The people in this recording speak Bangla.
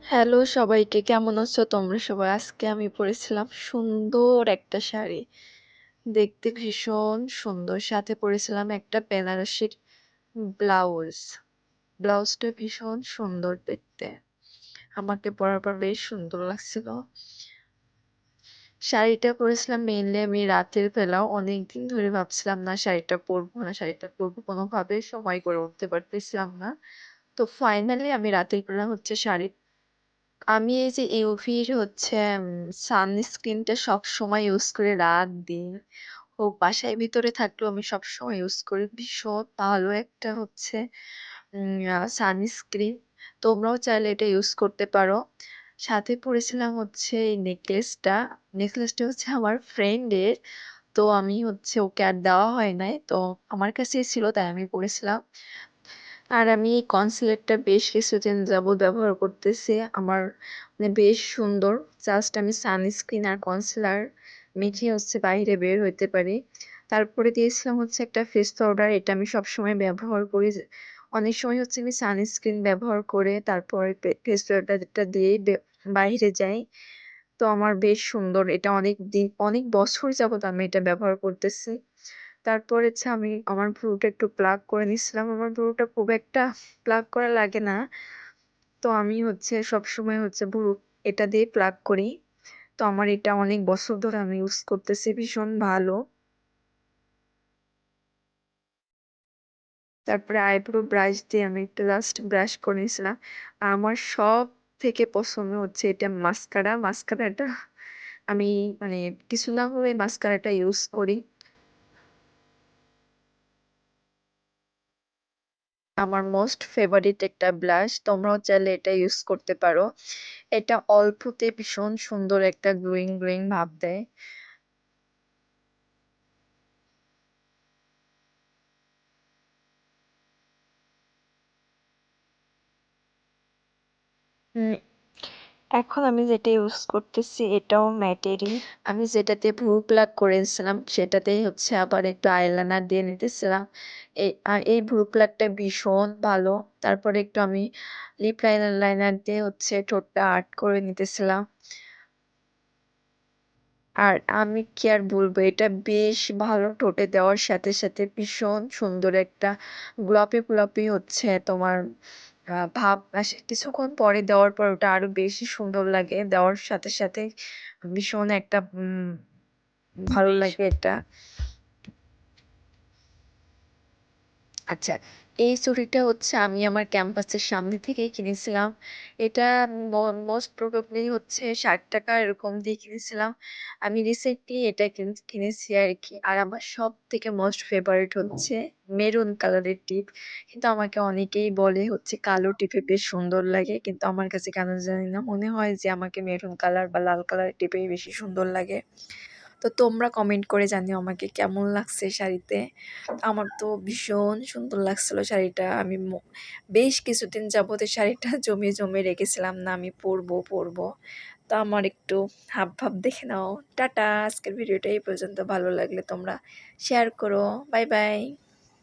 হ্যালো সবাইকে, কেমন আছো তোমরা সবাই? আজকে আমি পড়েছিলাম সুন্দর একটা শাড়ি। দেখতে ভীষণ সুন্দর। সাথে পড়েছিলাম একটা বেনারসির ব্লাউজ। ব্লাউজটা ভীষণ সুন্দর দেখতে। আমাকে পরার পর বেশ সুন্দর লাগছিল। শাড়িটা পরেছিলাম মেইনলি আমি রাতের বেলা। অনেকদিন ধরে ভাবছিলাম না শাড়িটা পরবো না, শাড়িটা পরবো। কোনোভাবে সময় করে উঠতে পারতেছিলাম না। তো ফাইনালি আমি রাতের বেলা হচ্ছে শাড়ি আমি এই যে ইউভির হচ্ছে সানস্ক্রিনটা সবসময় ইউজ করি রাত দিন। হোক বাসায় ভিতরে থাকলেও আমি সবসময় ইউজ করি। ভীষণ ভালো একটা হচ্ছে সানস্ক্রিন। তোমরাও চাইলে এটা ইউজ করতে পারো। সাথে পড়েছিলাম হচ্ছে এই নেকলেসটা। নেকলেসটা হচ্ছে আমার ফ্রেন্ডের। তো আমি হচ্ছে ওকে আর দেওয়া হয় নাই। তো আমার কাছেই ছিল তাই আমি পড়েছিলাম। আর আমি এই কনসিলারটা বেশ কিছুদিন যাবৎ ব্যবহার করতেছি। আমার বেশ সুন্দর। জাস্ট আমি সানস্ক্রিন আর কনসিলার মেখে হচ্ছে বাইরে বের হইতে পারি। তারপরে দিয়েছিলাম হচ্ছে একটা ফেস পাউডার। এটা আমি সবসময় ব্যবহার করি। অনেক সময় হচ্ছে আমি সানস্ক্রিন ব্যবহার করে তারপরে ফেস পাউডারটা দিয়েই বাহিরে যাই। তো আমার বেশ সুন্দর। এটা অনেক বছর যাবৎ আমি এটা ব্যবহার করতেছি। তারপর হচ্ছে আমি আমার ভ্রুটা একটু প্লাক করে নিচ্ছিলাম। আমার ভ্রুটা খুব একটা প্লাক করা লাগে না। তো আমি হচ্ছে সবসময় হচ্ছে ভ্রু এটা দিয়ে প্লাক করি। তো আমার এটা অনেক বছর ধরে আমি ইউজ করতেছি। ভীষণ ভালো। তারপরে আইব্রো ব্রাশ দিয়ে আমি একটু জাস্ট ব্রাশ করে নিয়েছিলাম। আমার সব থেকে পছন্দ হচ্ছে এটা মাস্কারা। মাস্কারাটা আমি মানে কিছু না হলে মাস্কারাটা ইউজ করি। আমার মোস্ট ফেভারিট একটা ব্লাশ। তোমরাও চাইলে এটা ইউজ করতে পারো। এটা অল্পতে ভীষণ সুন্দর একটা গ্লোয়িং গ্লোয়িং ভাব দেয়। হুম, এখন আমি যেটা ইউজ করতেছি এটাও ম্যাটেরই। আমি যেটাতে ভ্রু প্লাক করেছিলাম সেটাতেই হচ্ছে আবার একটু আইলাইনার দিয়ে নিতেছিলাম। আর এই ভ্রু প্লাকটা ভীষণ ভালো। তারপরে একটু আমি লিপ লাইনার দিয়ে হচ্ছে ঠোঁটটা আর্ট করে নিতেছিলাম। আর আমি কি আর বলবো এটা বেশ ভালো ঠোঁটে দেওয়ার সাথে সাথে ভীষণ সুন্দর একটা গোলাপি গোলাপি হচ্ছে তোমার ভাব আসে কিছুক্ষণ পরে দেওয়ার পর ওটা আরো বেশি সুন্দর লাগে দেওয়ার সাথে সাথে ভীষণ একটা ভালো লাগে এটা। আচ্ছা, এই চুড়িটা হচ্ছে আমি আমার ক্যাম্পাসের সামনে থেকেই কিনেছিলাম। এটা মোস্ট প্রবাবলি হচ্ছে ৳৬০ এরকম দিয়ে কিনেছিলাম। আমি রিসেন্টলি এটা কিনেছি আরকি। আর আমার সবথেকে মোস্ট ফেভারিট হচ্ছে মেরুন কালারের টিপ। কিন্তু আমাকে অনেকেই বলে হচ্ছে কালো টিপে বেশ সুন্দর লাগে। কিন্তু আমার কাছে কেন জানি না মনে হয় যে আমাকে মেরুন কালার বা লাল কালারের টিপেই বেশি সুন্দর লাগে। তো তোমরা কমেন্ট করে জানিও আমাকে কেমন লাগছে শাড়িতে। আমার তো ভীষণ সুন্দর লাগছিল শাড়িটা। আমি বেশ কিছুদিন যাবত এই শাড়িটা জমিয়ে রেখেছিলাম না আমি পরবো। তো আমার একটু হাবভাব দেখে নাও। টাটা! আজকের ভিডিওটা এই পর্যন্ত। ভালো লাগলে তোমরা শেয়ার করো। Bye bye.